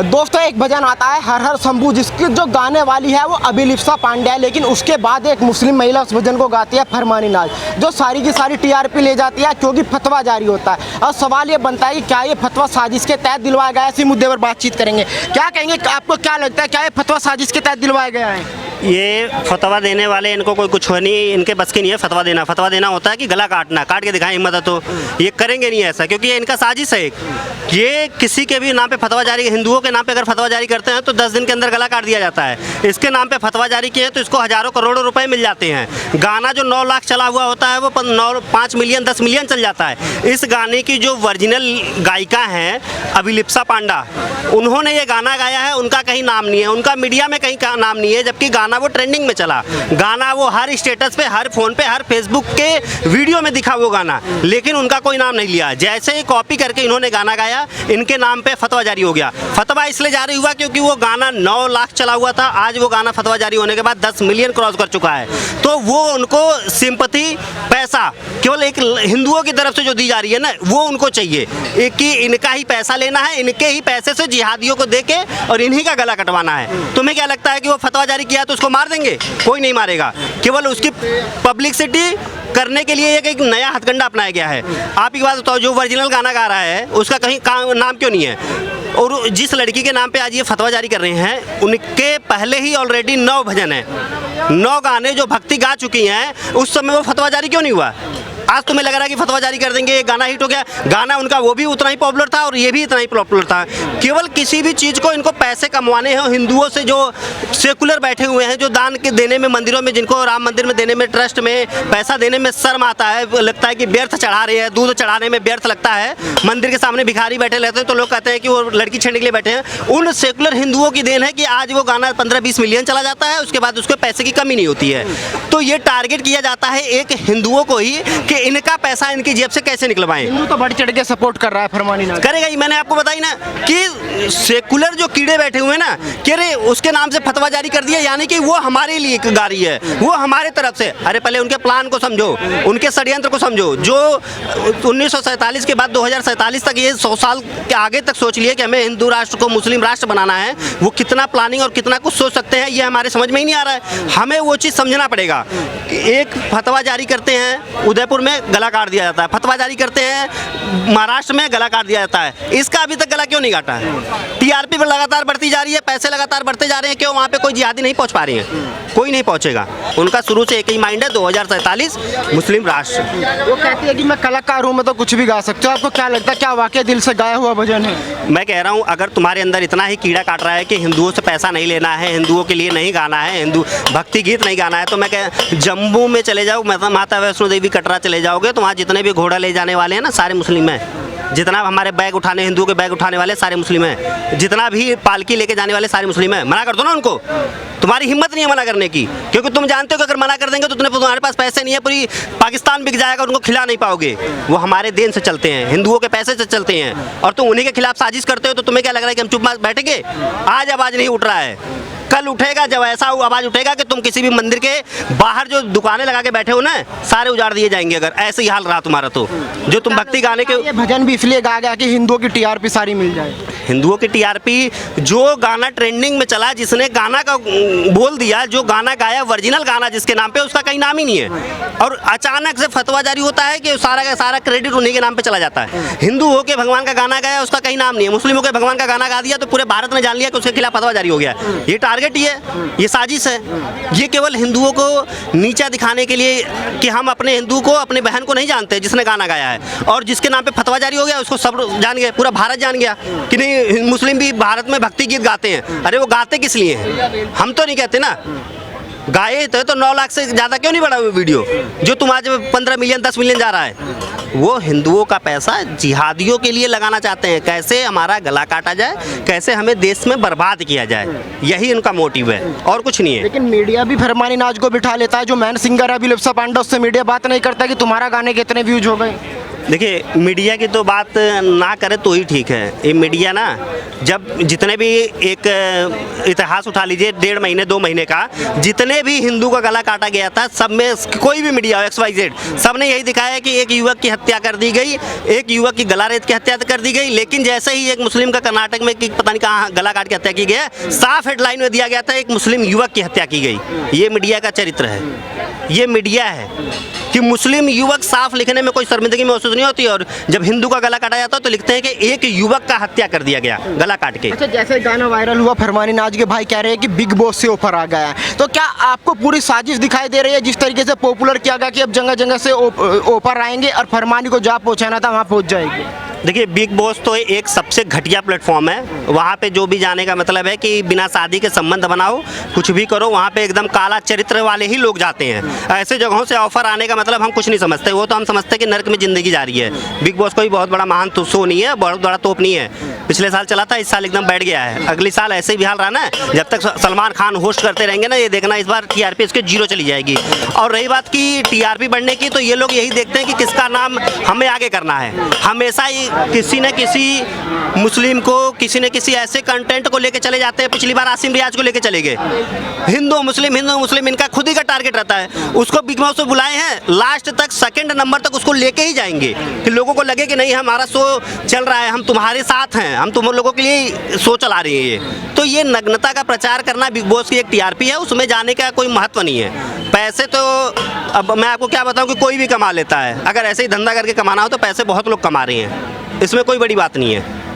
दोस्तों एक भजन आता है हर हर शंभू, जिसकी जो गाने वाली है वो अभिलिप्सा पांडे है, लेकिन उसके बाद एक मुस्लिम महिला उस भजन को गाती है फरमानी नाज, जो सारी की सारी टीआरपी ले जाती है क्योंकि फतवा जारी होता है। और सवाल ये बनता है कि क्या ये फतवा साजिश के तहत दिलवाया गया है? इसी मुद्दे पर बातचीत करेंगे। क्या कहेंगे, आपको क्या लगता है क्या ये फतवा साजिश के तहत दिलवाया गया है? ये फतवा देने वाले इनको कोई कुछ हो नहीं, इनके बस की नहीं है फतवा देना। फतवा देना होता है कि गला काटना, काट के दिखाएं हिम्मत है तो। ये करेंगे नहीं ऐसा, क्योंकि ये इनका साजिश है। ये किसी के भी नाम पे फतवा जारी, हिंदुओं के नाम पे अगर फतवा जारी करते हैं तो 10 दिन के अंदर गला काट दिया जाता है। इसके नाम पे फतवा जारी किए तो इसको हजारों करोड़ों रुपए मिल जाते हैं। गाना जो 9 लाख चला हुआ होता है वो 5 मिलियन 10 मिलियन चल जाता है। इस गाने की जो ओरिजिनल गायिका हैं अभिलिप्सा पांडा, उन्होंने ये गाना गाया है, उनका कहीं नाम नहीं है, उनका मीडिया में कहीं का नाम नहीं है, जबकि गाना वो ट्रेंडिंग में चला। गाना वो हर स्टेटस पे, हर फोन पे, हर फेसबुक के वीडियो में दिखा वो गाना, लेकिन उनका कोई नाम नहीं लिया। जैसे ही कॉपी करके इन्होंने गाना गाया, इनके नाम पे फतवा जारी हो गया। फतवा इसलिए जारी हुआ क्योंकि वो गाना 9 लाख चला हुआ था, आज वो गाना फतवा जारी होने के बाद 10 मिलियन क्रॉस कर चुका है। तो वो उनको सिंपैथी, पैसा केवल एक हिंदुओं की तरफ से जो दी जा रही है ना, वो उनको चाहिए कि इनका ही पैसा लेना है, इनके ही पैसे से जिहादियों को देके और इन्हीं का गला कटवाना है। तुम्हें क्या लगता है कि वो फतवा जारी किया तो उसको मार देंगे? कोई नहीं मारेगा। केवल उसकी पब्लिसिटी करने के लिए एक नया हथकंडा अपनाया गया है। आप एक बात बताओ, जो ओरिजिनल गाना गा रहा है उसका कहीं नाम क्यों नहीं है? और जिस लड़की के नाम पे आज ये फतवा जारी कर रहे हैं, उनके पहले ही ऑलरेडी 9 भजन हैं, 9 गाने जो भक्ति गा चुकी हैं। उस समय वो फतवा जारी क्यों नहीं हुआ? आज तुम्हें लग रहा है कि फतवा जारी कर देंगे, गाना हिट हो गया। गाना उनका वो भी उतना ही पॉपुलर था और ये भी इतना ही पॉपुलर था। केवल किसी भी चीज़ को इनको पैसे कमवाने हैं। हिंदुओं से जो सेकुलर बैठे हुए हैं, जो दान के देने में, मंदिरों में, जिनको राम मंदिर में देने में, ट्रस्ट में पैसा देने में शर्म आता है, लगता है कि व्यर्थ चढ़ा रहे हैं, दूध चढ़ाने में व्यर्थ लगता है। मंदिर के सामने भिखारी बैठे रहते हैं तो लोग कहते हैं कि वो लड़की छेड़ने के लिए बैठे हैं। उन सेकुलर हिंदुओं की देन है कि आज वो गाना 15-20 मिलियन चला जाता है, उसके बाद उसको पैसे की कमी नहीं होती है। तो ये टारगेट किया जाता है एक हिंदुओं को ही कि इनका पैसा इनकी जेब से कैसे निकलवाएं। हिंदू तो बढ़ चढ़ के सपोर्ट कर रहा है फरमानी नाज। करेगा ही। मैंने आपको बताई ना कि सेकुलर जो कीड़े बैठे हुए ना, कह रहे उसके नाम से फतवा जारी कर दिया, यानी कि वो हमारे लिए गा रही है, वो हमारे तरफ से। अरे पहले उनके प्लान को समझो, उनके षड्यंत्र को समझो। जो 1947 के बाद 2047 तक, ये 100 साल के आगे तक सोच लिए कि हमें हिंदू राष्ट्र को मुस्लिम राष्ट्र बनाना है, वो कितना प्लानिंग और कितना कुछ सोच सकते हैं, ये हमारे समझ में ही नहीं आ रहा है। हमें वो चीज़ समझना पड़ेगा। एक फतवा जारी करते हैं, उदयपुर में गला काट दिया जाता है। फतवा जारी करते हैं महाराष्ट्र में, गला काट दिया जाता है। इसका अभी तक गला क्यों नहीं काटा है? टीआरपी पर लगातार बढ़ती जा रही है, पैसे लगातार बढ़ते जा रहे हैं, क्यों? वहाँ पे कोई जिहादी नहीं पहुँच पा रही है, कोई नहीं पहुँचेगा। उनका शुरू से एक ही माइंड है, 2047 मुस्लिम राष्ट्र। वो कहती है कि मैं कलाकार हूँ, मैं तो कुछ भी गा सकती हूँ। आपको क्या लगता है, क्या वाकई दिल से गाया हुआ भजन है? मैं कह रहा हूँ, अगर तुम्हारे अंदर इतना ही कीड़ा काट रहा है कि हिंदुओं से पैसा नहीं लेना है, हिंदुओं के लिए नहीं गाना है, हिंदू भक्ति गीत नहीं गाना है, तो मैं जम्मू में चले जाओ, माता वैष्णो देवी कटरा चले जाओगे तो वहाँ जितने भी घोड़ा ले जाने वाले हैं ना, सारे मुस्लिम हैं। जितना हमारे बैग उठाने, हिंदुओं के बैग उठाने वाले सारे मुस्लिम हैं। जितना भी पालकी लेके जाने वाले सारे मुस्लिम हैं। मना कर दो ना उनको। तुम्हारी हिम्मत नहीं है मना करने की, क्योंकि तुम जानते हो कि अगर मना कर देंगे तो तुम्हारे पास पैसे नहीं है, पूरी पाकिस्तान बिक जाएगा, उनको खिला नहीं पाओगे। वो हमारे देन से चलते हैं, हिंदुओं के पैसे से चलते हैं, और तुम उन्हीं के खिलाफ साजिश करते हो। तो तुम्हें क्या लग रहा है कि हम चुप बैठेंगे? आज आवाज़ नहीं उठ रहा है, कल उठेगा। जब ऐसा आवाज़ उठेगा कि तुम किसी भी मंदिर के बाहर जो दुकानें लगा के बैठे हो ना, सारे उजाड़ दिए जाएंगे अगर ऐसे ही हाल रहा तुम्हारा। तो जो तुम भक्ति गाने के, ये भजन भी इसलिए गा गया कि हिंदुओं की टीआरपी सारी मिल जाए। हिंदुओं की टीआरपी, जो गाना ट्रेंडिंग में चला, जिसने गाना का बोल दिया, जो गाना गाया ओरिजिनल गाना जिसके नाम पे, उसका कहीं नाम ही नहीं है। और अचानक से फतवा जारी होता है कि सारा का सारा क्रेडिट उन्हीं के नाम पे चला जाता है। हिंदू होके भगवान का गाना गाया, उसका कहीं नाम नहीं है। मुस्लिमों के भगवान का गाना गा दिया तो पूरे भारत ने जान लिया कि उसके खिलाफ फतवा जारी हो गया। ये टारगेट ही है, ये साजिश है। ये केवल हिंदुओं को नीचा दिखाने के लिए कि हम अपने हिंदू को, अपने बहन को नहीं जानते जिसने गाना गाया है, और जिसके नाम पे फतवा जारी हो गया उसको सब जान गए, पूरा भारत जान गया कि नहीं मुस्लिम भी भारत में भक्ति गीत गाते हैं। अरे वो गाते किस लिए हैं? हम तो नहीं कहते ना। गाए तो 9 लाख से ज़्यादा क्यों नहीं बढ़ा हुआ वीडियो, जो तुम आज 15 मिलियन 10 मिलियन जा रहा है? वो हिंदुओं का पैसा जिहादियों के लिए लगाना चाहते हैं। कैसे हमारा गला काटा जाए, कैसे हमें देश में बर्बाद किया जाए, यही उनका मोटिव है और कुछ नहीं है। लेकिन मीडिया भी फरमानी नाज को बिठा लेता है। जो मैन सिंगर है अभिलिप्सा पांडे, उससे मीडिया बात नहीं करता कि तुम्हारा गाने कितने व्यूज हो गए। देखिए, मीडिया की तो बात ना करे तो ही ठीक है। ये मीडिया ना, जब जितने भी एक इतिहास उठा लीजिए 1.5 महीने 2 महीने का, जितने भी हिंदू का गला काटा गया था, सब में कोई भी मीडिया XYZ सब ने यही दिखाया है कि एक युवक की हत्या कर दी गई, एक युवक की गला रेत की हत्या कर दी गई। लेकिन जैसे ही एक मुस्लिम का कर्नाटक में पता नहीं कहाँ गला काट के हत्या की गई, साफ हेडलाइन में दिया गया था एक मुस्लिम युवक की हत्या की गई। ये मीडिया का चरित्र है, ये मीडिया है कि मुस्लिम युवक, साफ लिखने में कोई शर्मिंदगी महसूस नहीं होती, और जब हिंदू का गला काटा जाता है तो लिखते हैं कि एक युवक का हत्या कर दिया गया गला काट के। अच्छा, जैसे गाना वायरल हुआ, फरमानी नाज के भाई कह रहे हैं कि बिग बॉस से ऑफर आ गया है, तो क्या आपको पूरी साजिश दिखाई दे रही है? जिस तरीके से पॉपुलर किया गया कि अब जगह जगह से ऑफर आएंगे और फरमानी को जहाँ पहुँचाना था वहाँ पहुँच जाएगी। देखिए, बिग बॉस तो एक सबसे घटिया प्लेटफॉर्म है। वहाँ पे जो भी जाने का मतलब है कि बिना शादी के संबंध बनाओ, कुछ भी करो, वहाँ पे एकदम काला चरित्र वाले ही लोग जाते हैं। ऐसे जगहों से ऑफर आने का मतलब हम कुछ नहीं समझते, वो तो हम समझते हैं कि नर्क में ज़िंदगी जा रही है। बिग बॉस कोई बहुत बड़ा महान शो नहीं है, बहुत बड़ा तोप नहीं है। पिछले साल चला था, इस साल एकदम बैठ गया है, अगले साल ऐसे ही हाल रहा ना। जब तक सलमान खान होस्ट करते रहेंगे ना, ये देखना इस बार TRP इसके 0 चली जाएगी। और रही बात की TRP बढ़ने की, तो ये लोग यही देखते हैं कि किसका नाम हमें आगे करना है। हमेशा ही किसी न किसी मुस्लिम को, किसी न किसी ऐसे कंटेंट को लेके चले जाते हैं। पिछली बार आसिम रियाज को लेके चले गए। हिंदू मुस्लिम इनका खुद ही का टारगेट रहता है। उसको बिग बॉस में बुलाए हैं, लास्ट तक 2nd नंबर तक उसको लेके ही जाएंगे कि लोगों को लगे कि नहीं, हमारा शो चल रहा है, हम तुम्हारे साथ हैं, हम तुम लोगों के लिए शो चला रही है। ये तो ये नग्नता का प्रचार करना बिग बॉस की एक TRP है, उसमें जाने का कोई महत्व नहीं है। पैसे तो अब मैं आपको क्या बताऊं कि कोई भी कमा लेता है। अगर ऐसे ही धंधा करके कमाना हो तो पैसे बहुत लोग कमा रहे हैं, इसमें कोई बड़ी बात नहीं है।